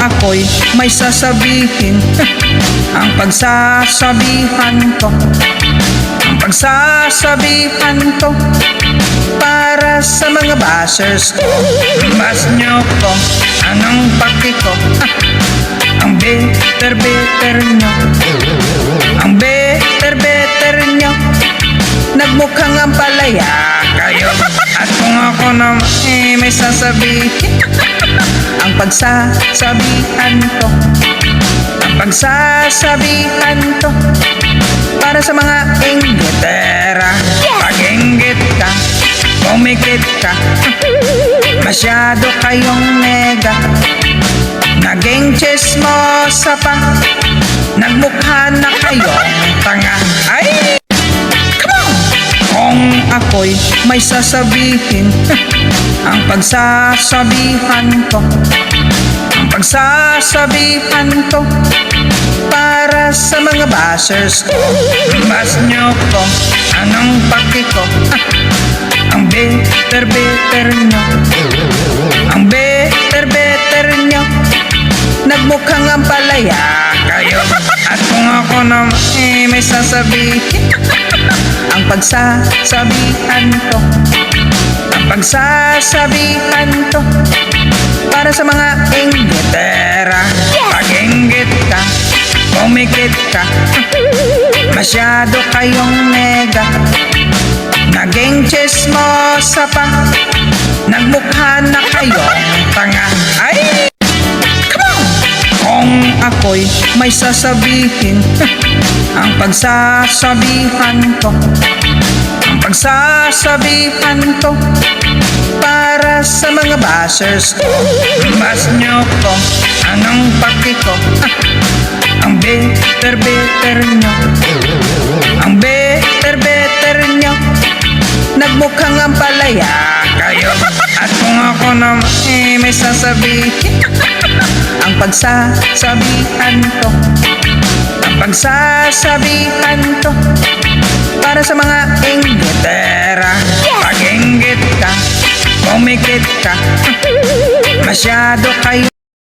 ako'y may sasabihin, ang pagsasabihan ko, ang pagsasabihan ko, para sa mga bashers ko. Bas nyo ko, anong paki ko, ang better nyo, ang better nyo, nagmukhang ang palaya kayo. At kung ako naman may sasabihin, ang pagsasabihan ko, ang pagsasabihan ko, para sa mga inggitera. Pag-inggit ka, pumikit ka, masyado kayong nega, naging chismosa pa, nagmukha na kayong tanga. Ay! Kung ako'y may sasabihin, ang pagsasabihan ko, ang pagsasabihan ko, para sa mga bashers ko. Bas nyo ko, anong paki ko, ang better nyo, ang better nyo, nagmukhang ang palaya kayo. At kung ako naman may sasabihin, ang pagsasabihan ko, ang pagsasabihan ko, para sa mga inggitera. Pag-inggit ka, pumikit ka, masyado kayong nega, naging chismosa pa, nagmukha na kayong tanga. Ay! Kung ako'y may sasabihin, ang pagsasabihan ko, ang pagsasabihan ko, para sa mga bashers ko. Bas nyo ko, anong paki ko, ang better nyo, ang better nyo, nagmukhang ang palaya kayo. At kung ako naman may sasabihin, ang pagsasabihan ko, ang pagsasabihan ko,